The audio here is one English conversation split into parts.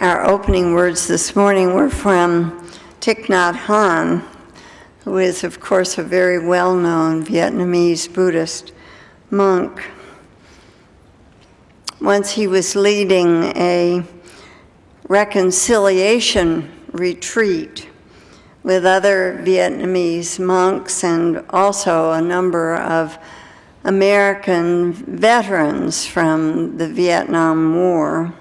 Our opening words this morning were from Thich Nhat Hanh, who is, of course, a very well-known Vietnamese Buddhist monk. Once he was leading a reconciliation retreat with other Vietnamese monks and also a number of American veterans from the Vietnam War.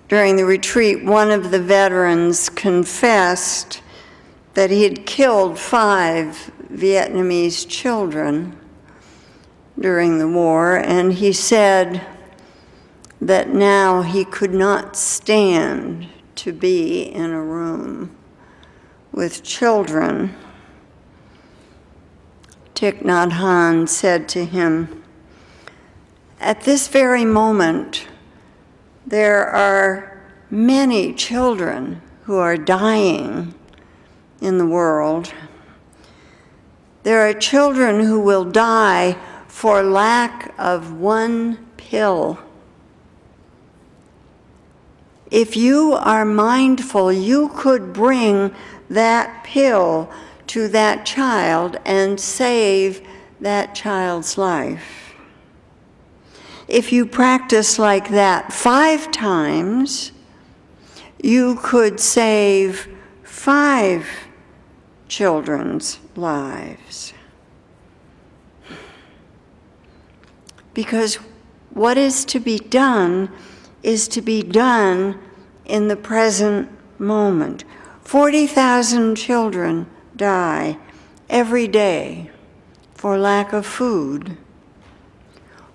During the retreat, one of the veterans confessed that he had killed 5 Vietnamese children during the war, and he said that now he could not stand to be in a room with children. Thich Nhat Hanh said to him, "At this very moment, there are many children who are dying in the world. There are children who will die for lack of one pill. If you are mindful, you could bring that pill to that child and save that child's life. If you practice like that 5 times, you could save 5 children's lives." Because what is to be done in the present moment. 40,000 children die every day for lack of food.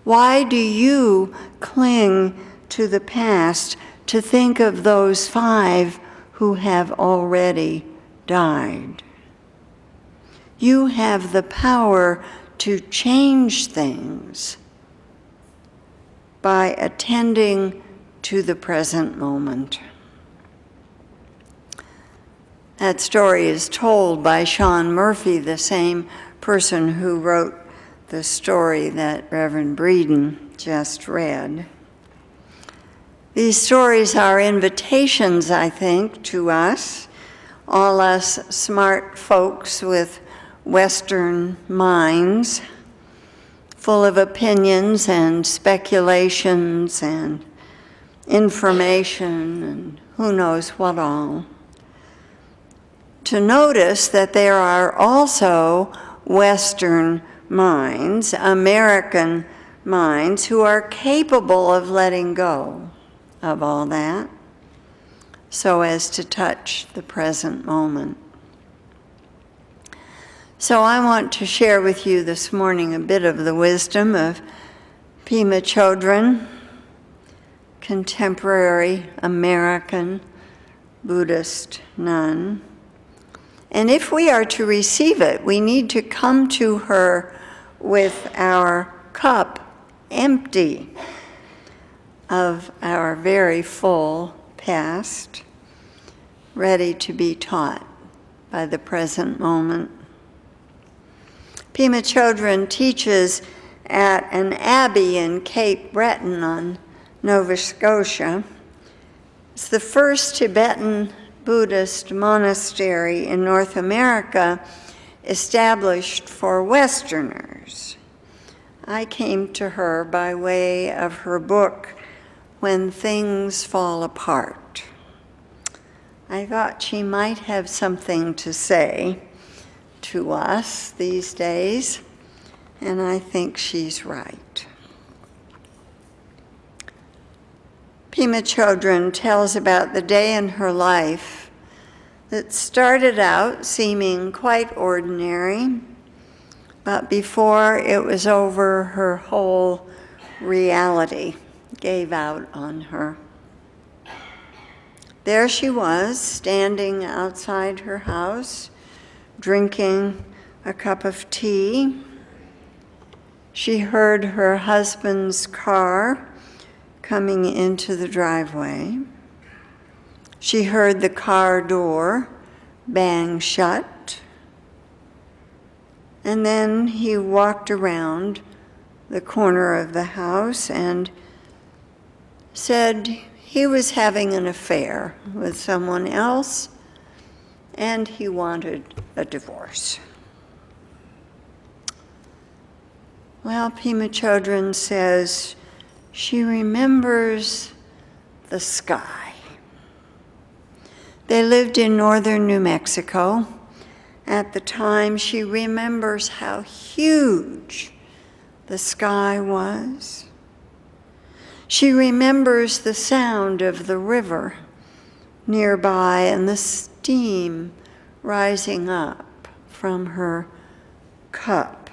Why do you cling to the past to think of those 5 who have already died? You have the power to change things by attending to the present moment. That story is told by Sean Murphy, the same person who wrote the story that Reverend Breeden just read. These stories are invitations, I think, to us, all us smart folks with Western minds, full of opinions and speculations and information and who knows what all, to notice that there are also Western minds, American minds, who are capable of letting go of all that so as to touch the present moment. So I want to share with you this morning a bit of the wisdom of Pema Chodron, contemporary American Buddhist nun. And if we are to receive it, we need to come to her with our cup empty of our very full past, ready to be taught by the present moment. Pema Chodron teaches at an abbey in Cape Breton on Nova Scotia. It's the first Tibetan Buddhist monastery in North America established for Westerners. I came to her by way of her book, When Things Fall Apart. I thought she might have something to say to us these days, and I think she's right. Pema Chodron tells about the day in her life that started out seeming quite ordinary, but before it was over, her whole reality gave out on her. There she was, standing outside her house, drinking a cup of tea. She heard her husband's car coming into the driveway. She heard the car door bang shut. And then he walked around the corner of the house and said he was having an affair with someone else, and he wanted a divorce. Well, Pema Chodron says she remembers the sky. They lived in northern New Mexico. At the time, she remembers how huge the sky was. She remembers the sound of the river nearby and the steam rising up from her cup.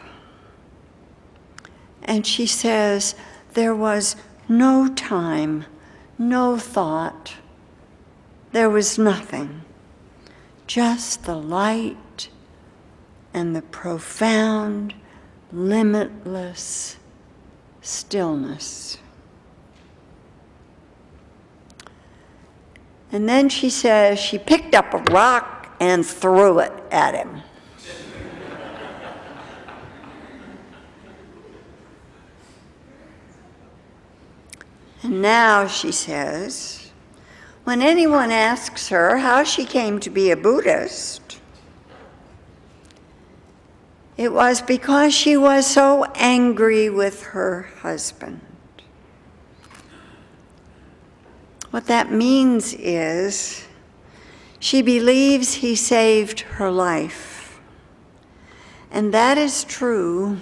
And she says there was no time, no thought. There was nothing, just the light and the profound, limitless stillness. And then she says she picked up a rock and threw it at him. And now, she says, when anyone asks her how she came to be a Buddhist, it was because she was so angry with her husband. What that means is she believes he saved her life. And that is true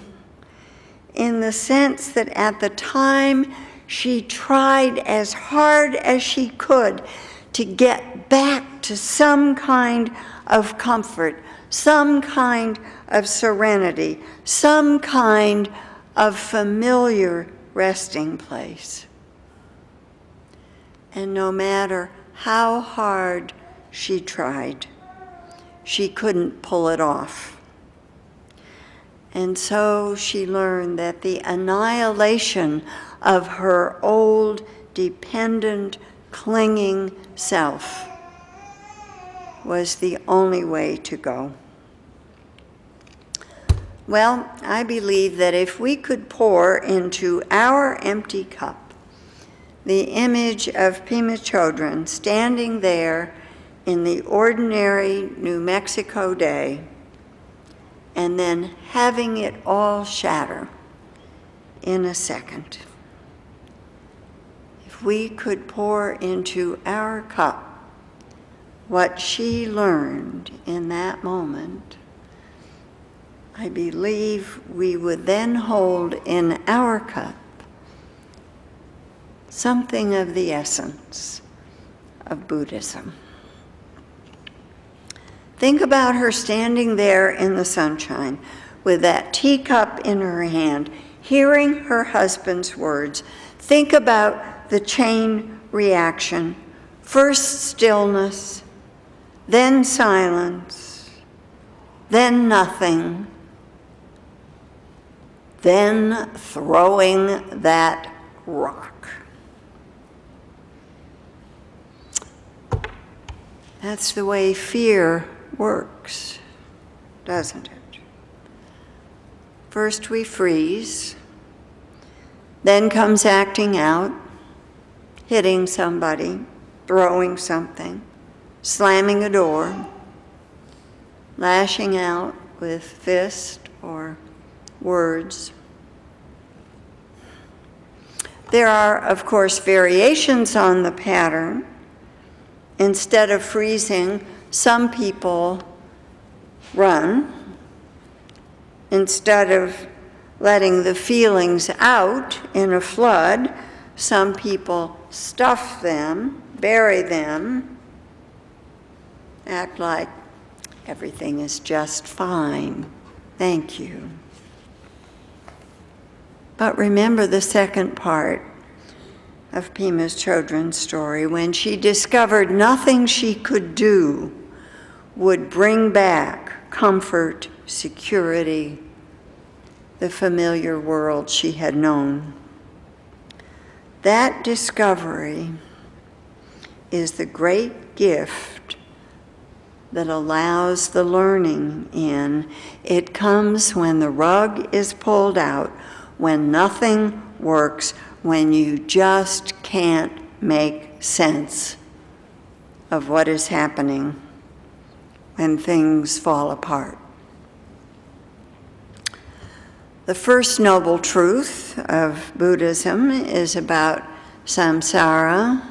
in the sense that at the time she tried as hard as she could to get back to some kind of comfort, some kind of serenity, some kind of familiar resting place. And no matter how hard she tried, she couldn't pull it off. And so she learned that the annihilation of her old, dependent, clinging self was the only way to go. Well, I believe that if we could pour into our empty cup the image of Pema Chodron standing there in the ordinary New Mexico day, and then having it all shatter in a second. If we could pour into our cup what she learned in that moment, I believe we would then hold in our cup something of the essence of Buddhism. Think about her standing there in the sunshine with that teacup in her hand, hearing her husband's words. Think about the chain reaction. First stillness, then silence, then nothing, then throwing that rock. That's the way fear works, doesn't it? First we freeze, then comes acting out, hitting somebody, throwing something, slamming a door, lashing out with fist or words. There are, of course, variations on the pattern. Instead of freezing, some people run. Instead of letting the feelings out in a flood, some people stuff them, bury them, act like everything is just fine. Thank you. But remember the second part of Pema Chodron's story, when she discovered nothing she could do would bring back comfort, security, the familiar world she had known. That discovery is the great gift that allows the learning in. It comes when the rug is pulled out, when nothing works, when you just can't make sense of what is happening when things fall apart. The first noble truth of Buddhism is about samsara,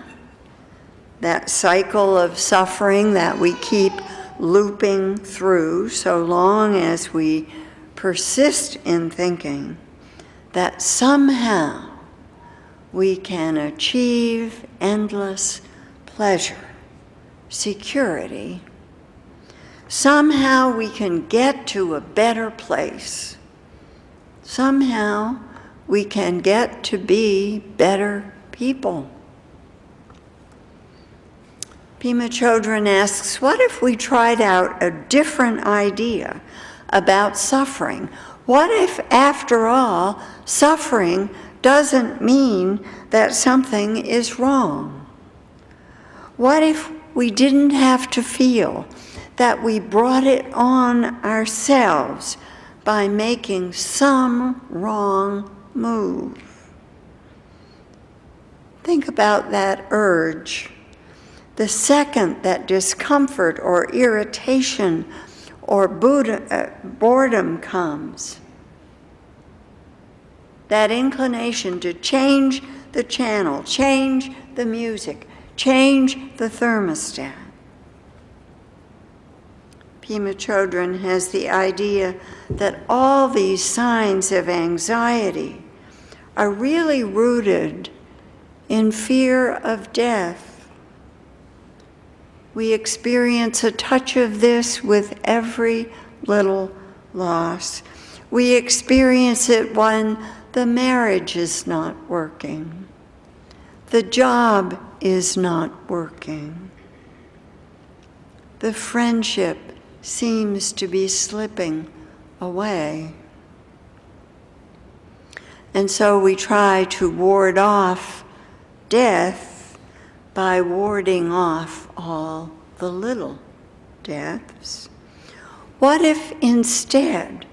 that cycle of suffering that we keep looping through so long as we persist in thinking that somehow we can achieve endless pleasure, security. Somehow we can get to a better place. Somehow we can get to be better people. Pema Chodron asks, what if we tried out a different idea about suffering? What if, after all, suffering doesn't mean that something is wrong? What if we didn't have to feel that we brought it on ourselves by making some wrong move? Think about that urge. The second that discomfort or irritation or boredom comes, that inclination to change the channel, change the music, change the thermostat. Pema Chodron has the idea that all these signs of anxiety are really rooted in fear of death. We experience a touch of this with every little loss. We experience it when the marriage is not working. The job is not working. The friendship seems to be slipping away. And so we try to ward off death by warding off all the little deaths. What if instead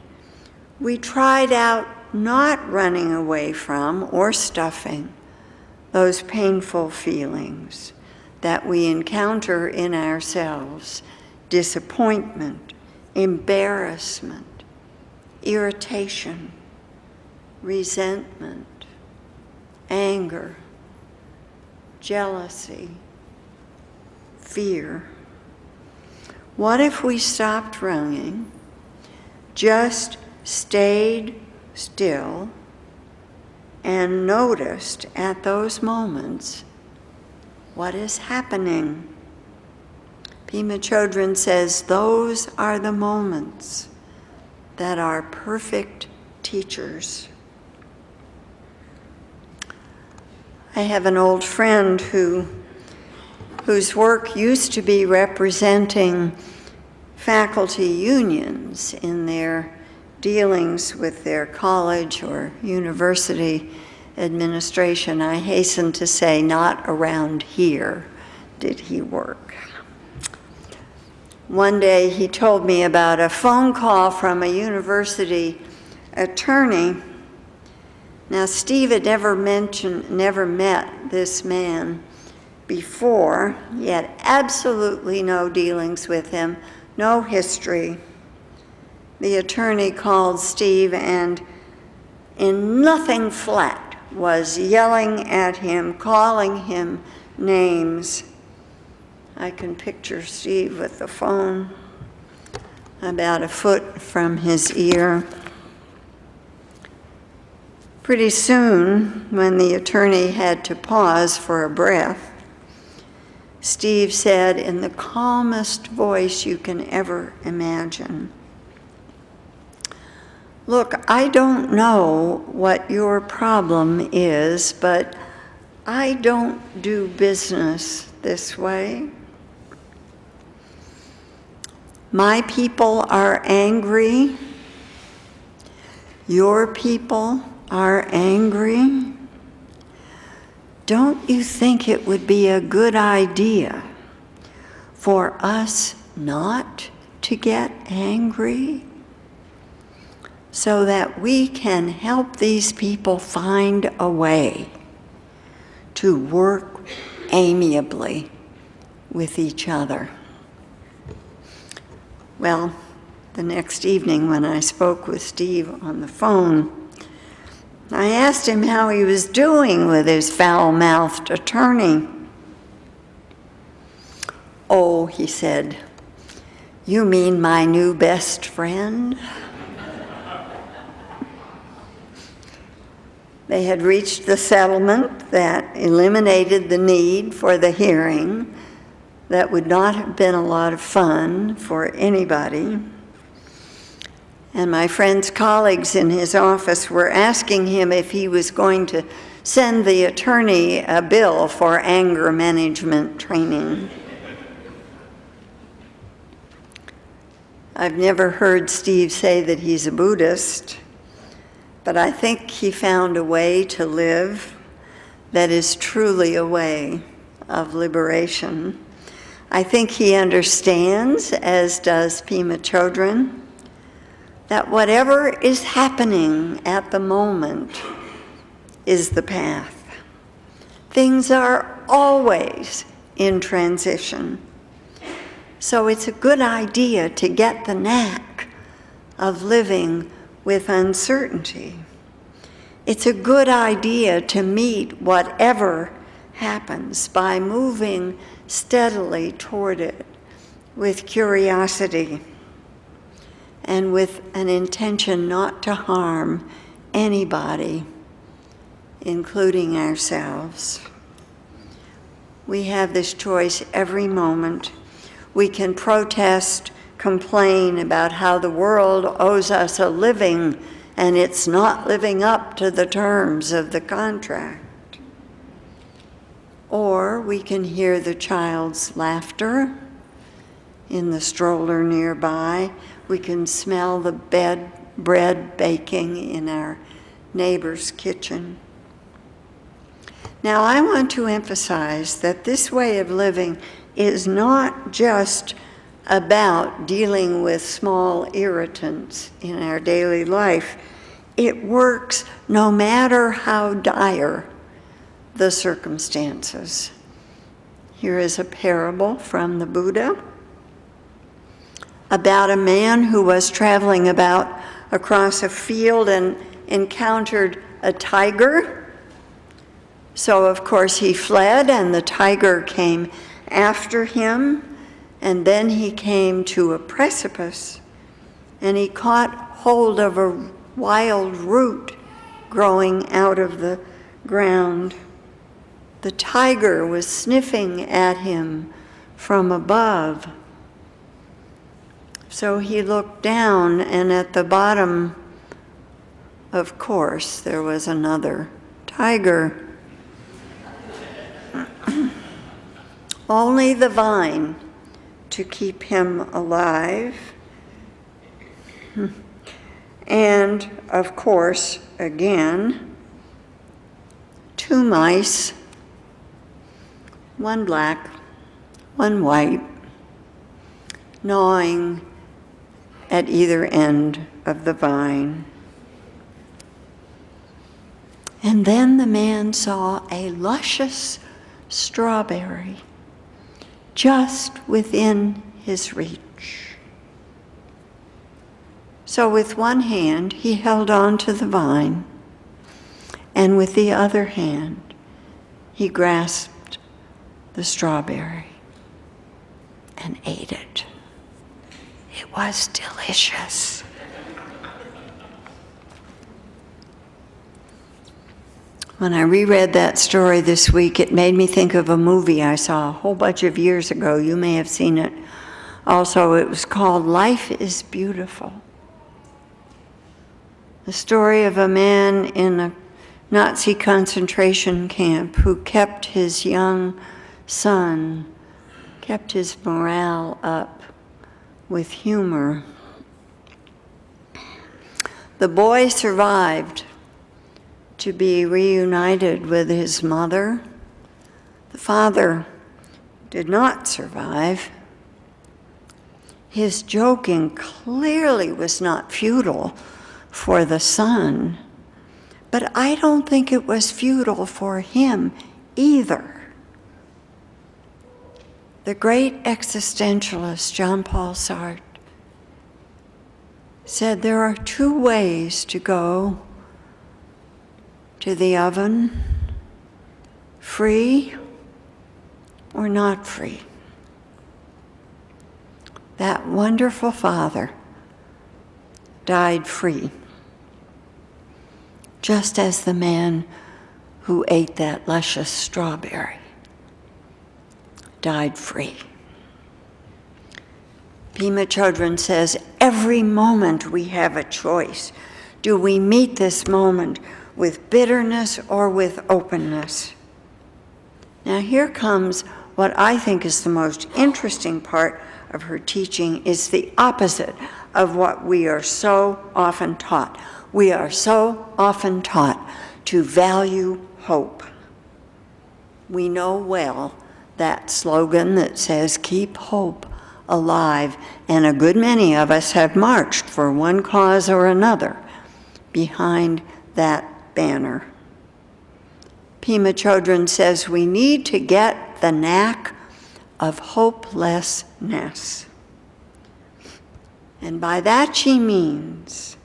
we tried out not running away from or stuffing those painful feelings that we encounter in ourselves: disappointment, embarrassment, irritation, resentment, anger, jealousy, fear? What if we stopped running, just stayed still, and noticed at those moments what is happening? Pema Chodron says those are the moments that are perfect teachers. I have an old friend whose work used to be representing faculty unions in their dealings with their college or university administration. I hasten to say, not around here did he work. One day he told me about a phone call from a university attorney. Now, Steve had never met this man before. He had absolutely no dealings with him, no history. The attorney called Steve and, in nothing flat, was yelling at him, calling him names. I can picture Steve with the phone about a foot from his ear. Pretty soon, when the attorney had to pause for a breath, Steve said in the calmest voice you can ever imagine, "Look, I don't know what your problem is, but I don't do business this way. My people are angry. Your people are angry. Don't you think it would be a good idea for us not to get angry so that we can help these people find a way to work amiably with each other. Well, the next evening when I spoke with Steve on the phone, I asked him how he was doing with his foul-mouthed attorney. "Oh," he said, "you mean my new best friend?" They had reached the settlement that eliminated the need for the hearing. That would not have been a lot of fun for anybody. And my friend's colleagues in his office were asking him if he was going to send the attorney a bill for anger management training. I've never heard Steve say that he's a Buddhist, but I think he found a way to live that is truly a way of liberation. I think he understands, as does Pema Chodron, that whatever is happening at the moment is the path. Things are always in transition. So it's a good idea to get the knack of living with uncertainty. It's a good idea to meet whatever happens by moving steadily toward it with curiosity and with an intention not to harm anybody, including ourselves. We have this choice every moment. We can protest, complain about how the world owes us a living and it's not living up to the terms of the contract. Or we can hear the child's laughter in the stroller nearby. We can smell the bread baking in our neighbor's kitchen. Now, I want to emphasize that this way of living is not just about dealing with small irritants in our daily life. It works no matter how dire the circumstances. Here is a parable from the Buddha about a man who was traveling across a field and encountered a tiger. So, of course, he fled, and the tiger came after him, and then he came to a precipice, and he caught hold of a wild root growing out of the ground. The tiger was sniffing at him from above. So he looked down, and at the bottom, of course, there was another tiger. Only the vine to keep him alive. And, of course, again, two mice, one black, one white, gnawing at either end of the vine. And then the man saw a luscious strawberry just within his reach. So with one hand, he held on to the vine, and with the other hand, he grasped the strawberry and ate it. It was delicious. When I reread that story this week, it made me think of a movie I saw a whole bunch of years ago. You may have seen it also. It was called Life is Beautiful. The story of a man in a Nazi concentration camp who kept his young son, kept his morale up with humor. The boy survived to be reunited with his mother. The father did not survive. His joking clearly was not futile for the son, but I don't think it was futile for him either. the great existentialist John Paul Sartre said there are two ways to go to the oven, free or not free. That wonderful father died free, just as the man who ate that luscious strawberry died free. Pema Chodron says, every moment we have a choice. Do we meet this moment with bitterness or with openness? Now here comes what I think is the most interesting part of her teaching, is the opposite of what we are so often taught. We are so often taught to value hope. We know well that slogan that says, keep hope alive, and a good many of us have marched for one cause or another behind that banner. Pema Chodron says we need to get the knack of hopelessness. And by that she means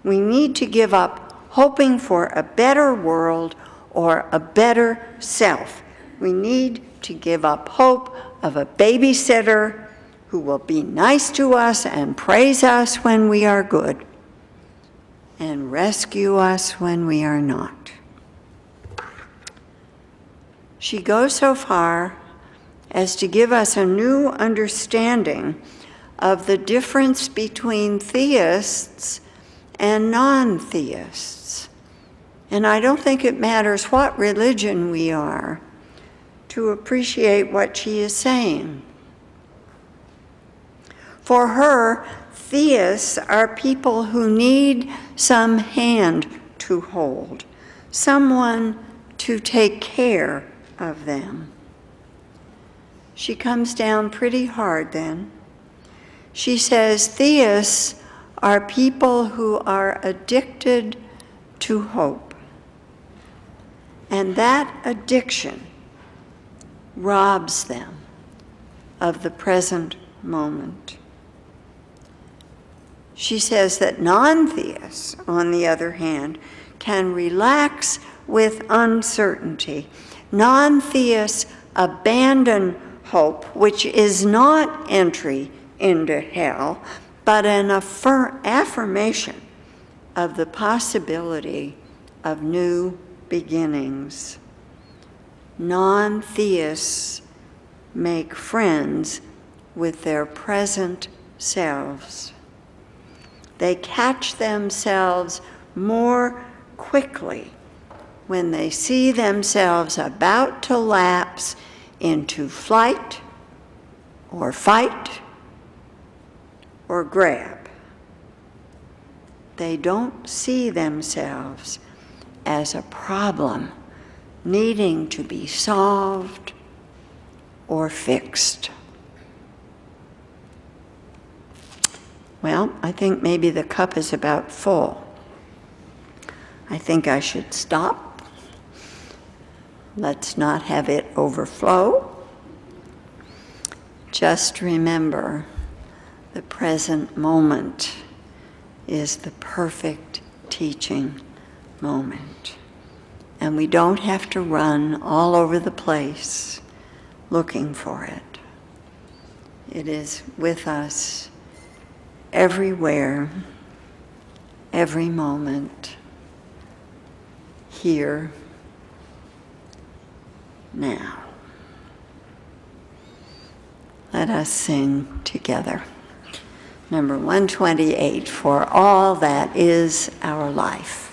we need to give up hoping for a better world or a better self. We need to give up hope of a babysitter who will be nice to us and praise us when we are good and rescue us when we are not. She goes so far as to give us a new understanding of the difference between theists and non-theists. And I don't think it matters what religion we are to appreciate what she is saying. For her, theists are people who need some hand to hold, someone to take care of them. She comes down pretty hard then. She says theists are people who are addicted to hope. And that addiction robs them of the present moment. She says that non-theists, on the other hand, can relax with uncertainty. Non-theists abandon hope, which is not entry into hell, but an affirmation of the possibility of new beginnings. Non-theists make friends with their present selves. They catch themselves more quickly when they see themselves about to lapse into flight or fight or grab. They don't see themselves as a problem needing to be solved or fixed. Well, I think maybe the cup is about full. I think I should stop. Let's not have it overflow. Just remember, the present moment is the perfect teaching moment. And we don't have to run all over the place looking for it. It is with us everywhere, every moment, here, now. Let us sing together. Number 128, For All That Is Our Life.